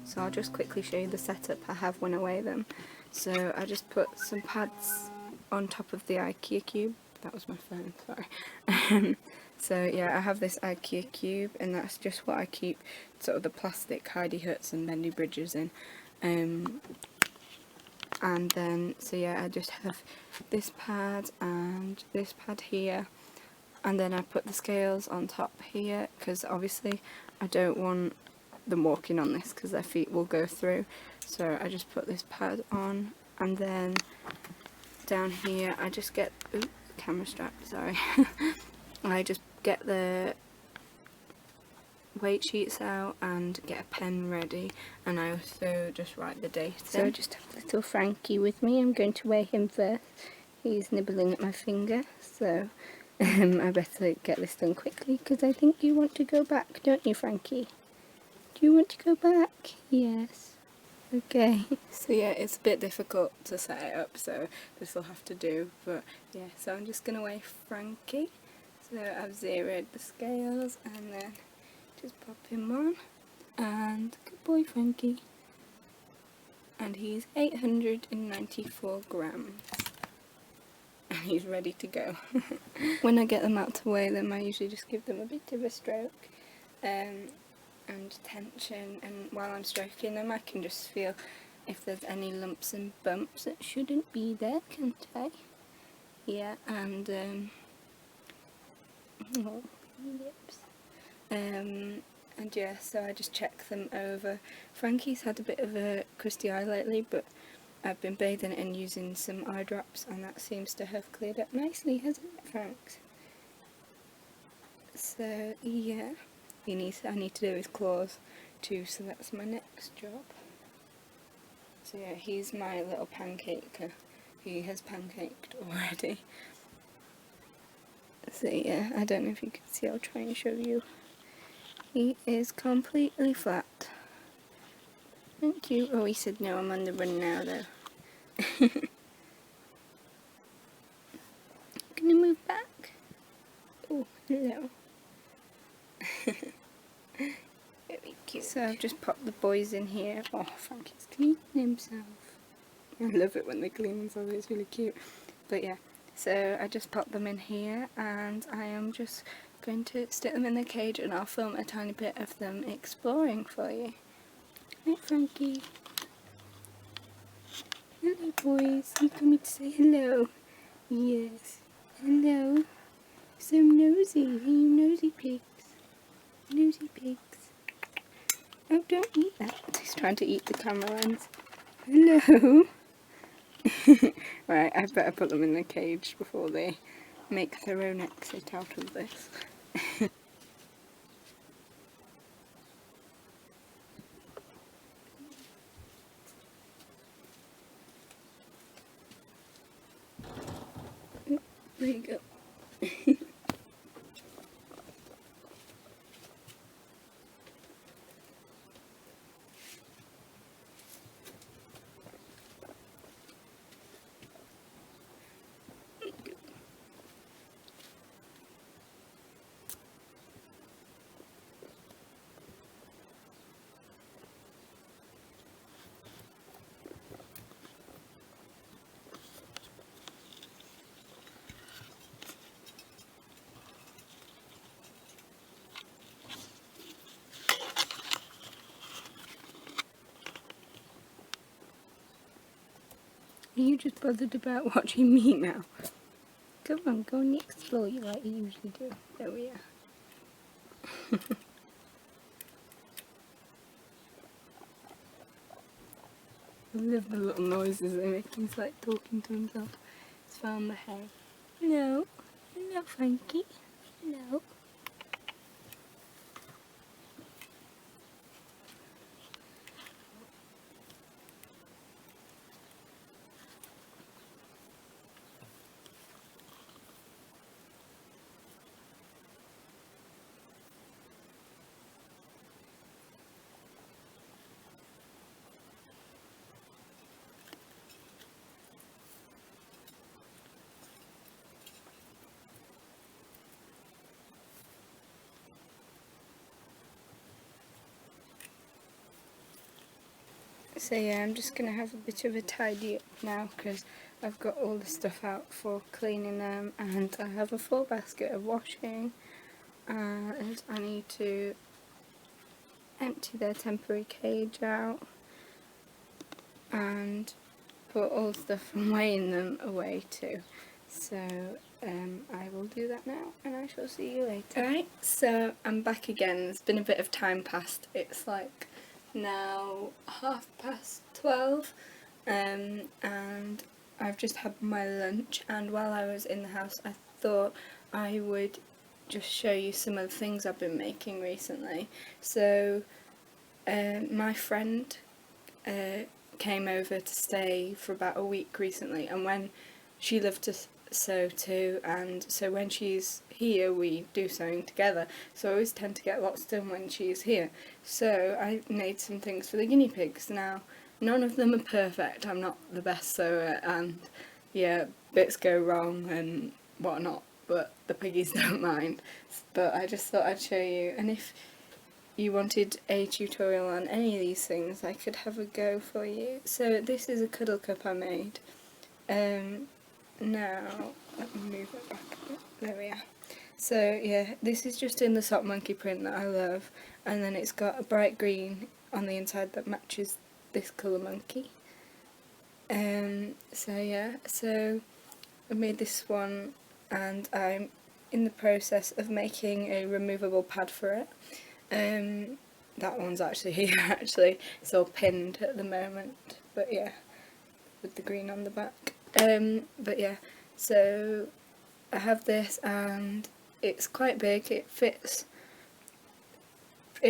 so I'll just quickly show you the setup I have when I weigh them. So I just put some pads on top of the IKEA cube. That was my phone, sorry. So yeah, I have this IKEA cube, and that's just what I keep sort of the plastic Heidi Huts and bendy bridges in. And then, so yeah, I just have this pad and this pad here, and then I put the scales on top here, because obviously I don't want them walking on this because their feet will go through. So I just put this pad on, and then down here I just get, ooh, camera strap, sorry. I just get the weight sheets out and get a pen ready, and I also just write the date. So I just have little Frankie with me. I'm going to weigh him first. He's nibbling at my finger, so I better get this done quickly because I think you want to go back, don't you, Frankie? Do you want to go back? Yes. Okay. So yeah, it's a bit difficult to set it up, so this will have to do, but yeah, so I'm just going to weigh Frankie. So I've zeroed the scales and then just pop him on, and good boy Frankie. And he's 894 grams. And he's ready to go. When I get them out to weigh them, I usually just give them a bit of a stroke and tension, and while I'm stroking them I can just feel if there's any lumps and bumps that shouldn't be there, can't I? Yeah, and oh, lips. And yeah, so I just check them over. Frankie's had a bit of a crusty eye lately, but I've been bathing it and using some eye drops, and that seems to have cleared up nicely, hasn't it, Franks? So yeah, I need to do his claws too, so that's my next job. So yeah, he's my little pancaker. He has pancaked already. So yeah, I don't know if you can see, I'll try and show you. He is completely flat. Thank you. Oh, he said no, I'm on the run now though. Can you move back? Oh, hello. Very cute. So I've just popped the boys in here. Oh, Frankie's cleaning himself. I love it when they clean themselves, it's really cute. But yeah, so I just popped them in here, and I am just going to stick them in the cage, and I'll film a tiny bit of them exploring for you. Hi Frankie. Hello boys, you coming to say hello? Yes. Hello. So nosy, you nosy pigs. Nosy pigs. Oh, don't eat that. He's trying to eat the camera lens. Hello. Right, I better put them in the cage before they make their own exit out of this. There you go. Are you just bothered about watching me now? Come on, go and explore you like you usually do. There we are. I love the little noises they make. He's like talking to himself. He's found the hay. Hello. Hello, Frankie. Hello. So yeah, I'm just going to have a bit of a tidy up now because I've got all the stuff out for cleaning them, and I have a full basket of washing, and I need to empty their temporary cage out and put all the stuff from weighing them away too. So I will do that now, and I shall see you later. Alright, so I'm back again. There's been a bit of time passed. It's like now 12:30, and I've just had my lunch, and while I was in the house I thought I would just show you some of the things I've been making recently. So my friend came over to stay for about a week recently, and when she loved to sew too, and so when she's here we do sewing together, so I always tend to get lots done when she's here. So I made some things for the guinea pigs. Now none of them are perfect, I'm not the best sewer, and yeah, bits go wrong and whatnot, but the piggies don't mind. But I just thought I'd show you, and if you wanted a tutorial on any of these things, I could have a go for you. So this is a cuddle cup I made. Now, let me move it back a bit. There we are. So yeah, this is just in the Sock Monkey print that I love, and then it's got a bright green on the inside that matches this colour monkey. So yeah, so I made this one, and I'm in the process of making a removable pad for it. That one's actually here actually, it's all pinned at the moment, but yeah, with the green on the back. But yeah, so I have this, and it's quite big. It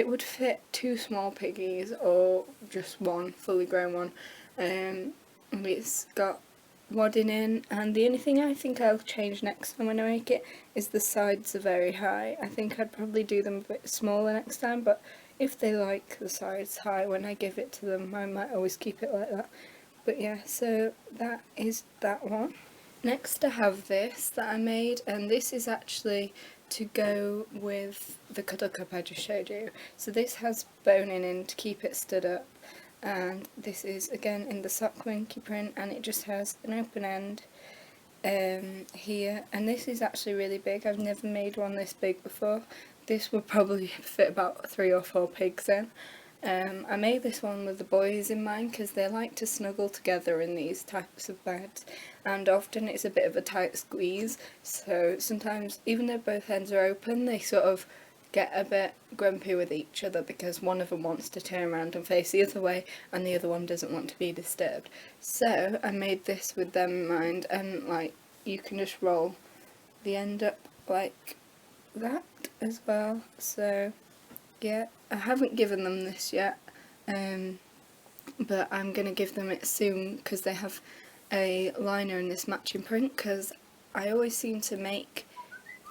would fit 2 small piggies or just one fully grown one. It's got wadding in, and the only thing I think I'll change next time when I make it is the sides are very high. I think I'd probably do them a bit smaller next time, but if they like the sides high when I give it to them, I might always keep it like that. But yeah, so that is that one. Next I have this that I made, and this is actually to go with the cuddle cup I just showed you. So this has boning in to keep it stood up, and this is again in the Sock Monkey print, and it just has an open end here, and this is actually really big. I've never made one this big before. This would probably fit about 3 or 4 pigs in. I made this one with the boys in mind because they like to snuggle together in these types of beds, and often it's a bit of a tight squeeze, so sometimes even though both ends are open they sort of get a bit grumpy with each other because one of them wants to turn around and face the other way and the other one doesn't want to be disturbed. So I made this with them in mind, and like you can just roll the end up like that as well. So yeah, I haven't given them this yet, but I'm going to give them it soon because they have a liner in this matching print, because I always seem to make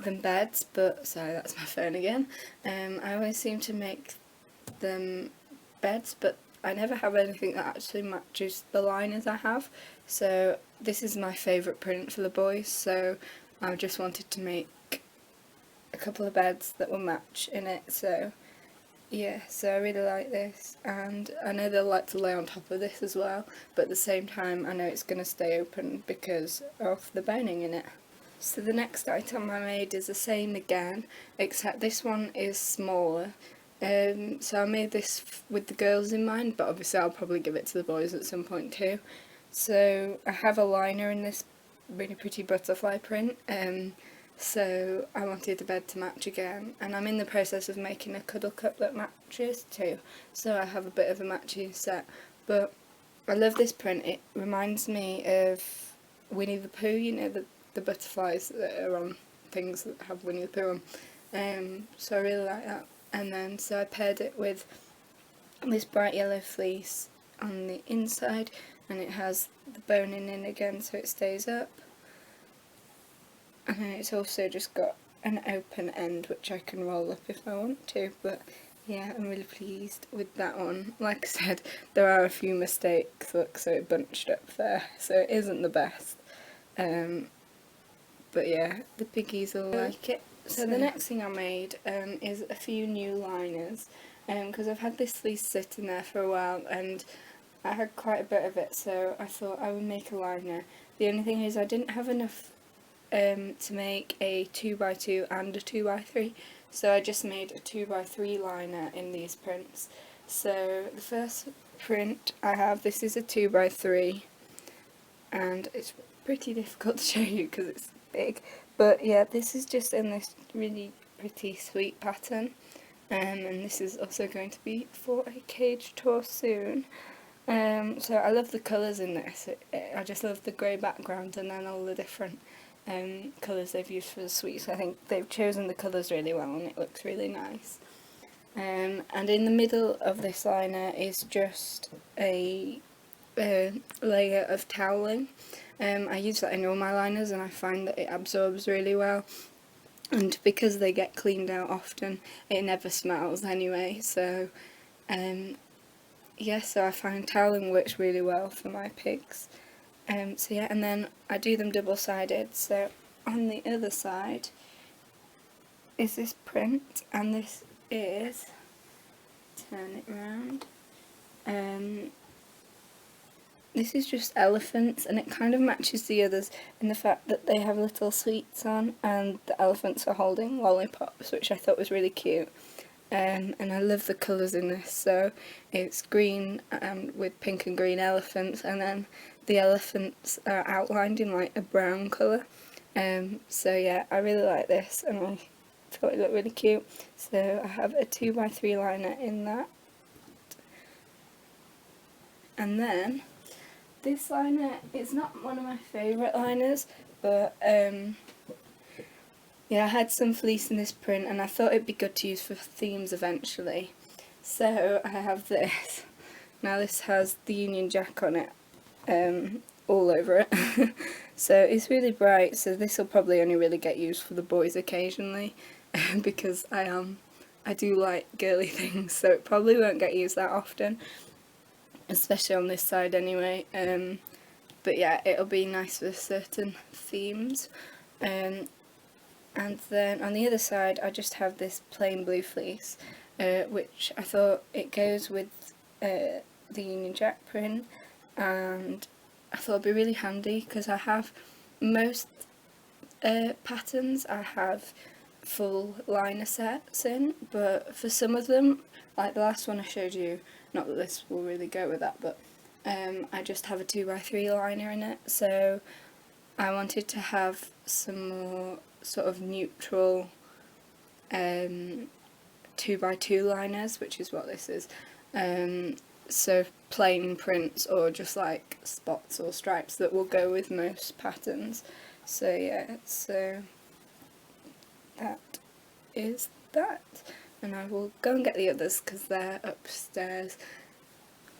them beds, but sorry, that's my phone again. I always seem to make them beds, but I never have anything that actually matches the liners I have. So this is my favourite print for the boys, so I just wanted to make a couple of beds that will match in it. So yeah, so I really like this, and I know they'll like to lay on top of this as well, but at the same time I know it's going to stay open because of the boning in it. So the next item I made is the same again, except this one is smaller. So I made this with the girls in mind, but obviously I'll probably give it to the boys at some point too. So I have a liner in this really pretty butterfly print, so I wanted the bed to match again, and I'm in the process of making a cuddle cup that matches too, so I have a bit of a matching set. But I love this print. It reminds me of Winnie the Pooh, you know, the butterflies that are on things that have Winnie the Pooh on. So I really like that. And then so I paired it with this bright yellow fleece on the inside, and it has the boning in again so it stays up. And then it's also just got an open end which I can roll up if I want to, but yeah, I'm really pleased with that one. Like I said, there are a few mistakes, look, so it bunched up there, so it isn't the best. But yeah, the piggies will like it. So the next thing I made is a few new liners, because I've had this fleece sitting there for a while, and I had quite a bit of it, so I thought I would make a liner. The only thing is I didn't have enough to make a 2x2 and a 2x3, so I just made a 2x3 liner in these prints. So the first print I have, this is a 2x3, and it's pretty difficult to show you because it's big, but yeah, this is just in this really pretty sweet pattern, and this is also going to be for a cage tour soon. So I love the colours in this. I just love the grey background and then all the different colours they've used for the sweets. I think they've chosen the colours really well and it looks really nice. And in the middle of this liner is just a layer of toweling. I use that in all my liners and I find that it absorbs really well. And because they get cleaned out often, it never smells anyway, so yeah, so I find toweling works really well for my pigs. So yeah, and then I do them double-sided, so on the other side is this print, and this is, turn it round, this is just elephants, and it kind of matches the others in the fact that they have little sweets on, and the elephants are holding lollipops, which I thought was really cute. And I love the colours in this, so it's green with pink and green elephants, and then the elephants are outlined in like a brown colour. So yeah, I really like this and I thought it looked really cute, so I have a 2x3 liner in that. And then this liner is not one of my favourite liners, but yeah, I had some fleece in this print and I thought it'd be good to use for themes eventually. So I have this. Now this has the Union Jack on it, all over it. So it's really bright, so this will probably only really get used for the boys occasionally, because I do like girly things, so it probably won't get used that often, especially on this side anyway. But yeah, it'll be nice for certain themes. And then on the other side I just have this plain blue fleece, which I thought it goes with the Union Jack print, and I thought it'd be really handy because I have most patterns I have full liner sets in, but for some of them, like the last one I showed you, not that this will really go with that, but I just have a 2x3 liner in it, so I wanted to have some more sort of neutral 2x2 liners, which is what this is. So plain prints or just like spots or stripes that will go with most patterns. So yeah, so that is that, and I will go and get the others because they're upstairs.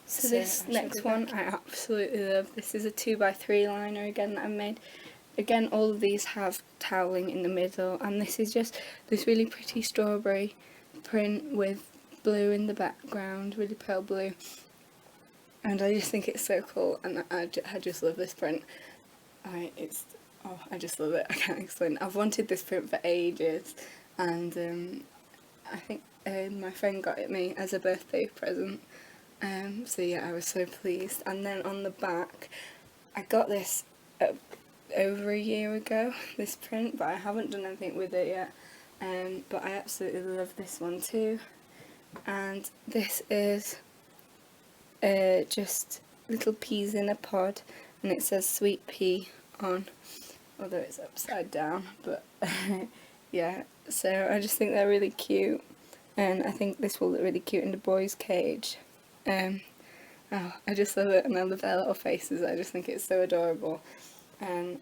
So this next one I absolutely love. This is a 2x3 liner again that I made. Again, all of these have toweling in the middle, and this is just this really pretty strawberry print with blue in the background, really pale blue, and I just think it's so cool, and I just love this print. I just love it, I can't explain. I've wanted this print for ages, and I think my friend got it me as a birthday present, so yeah, I was so pleased. And then on the back, I got this over a year ago, this print, but I haven't done anything with it yet, but I absolutely love this one too. And this is just little peas in a pod, and it says sweet pea on, although it's upside down, but yeah, so I just think they're really cute, and I think this will look really cute in the boys' cage. Oh, I just love it, and I love their little faces. I just think it's so adorable. I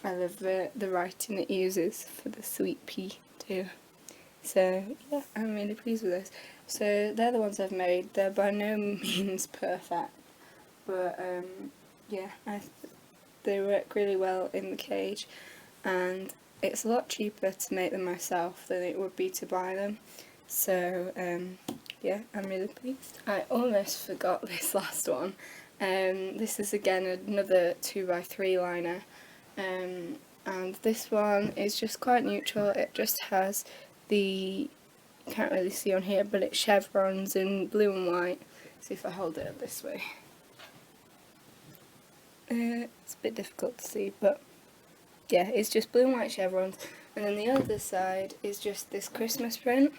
love the writing it uses for the sweet pea too. So yeah, I'm really pleased with this. So they're the ones I've made. They're by no means perfect, but yeah, they work really well in the cage, and it's a lot cheaper to make them myself than it would be to buy them. So yeah, I'm really pleased. I almost forgot this last one. This is again another 2x3 liner, and this one is just quite neutral. It just has the, you can't really see on here, but it's chevrons in blue and white, See if I hold it up this way. It's a bit difficult to see, but yeah, it's just blue and white chevrons, and then the other side is just this Christmas print,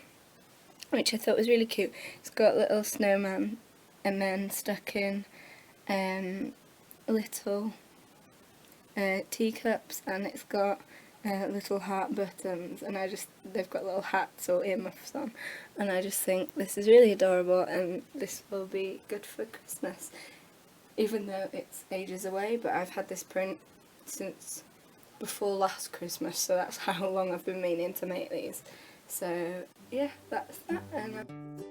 which I thought was really cute. It's got little snowman and then stuck in little teacups, and it's got little heart buttons, and they've got little hats or earmuffs on, and I just think this is really adorable, and this will be good for Christmas, even though it's ages away. But I've had this print since before last Christmas, so that's how long I've been meaning to make these. So yeah, that's that. And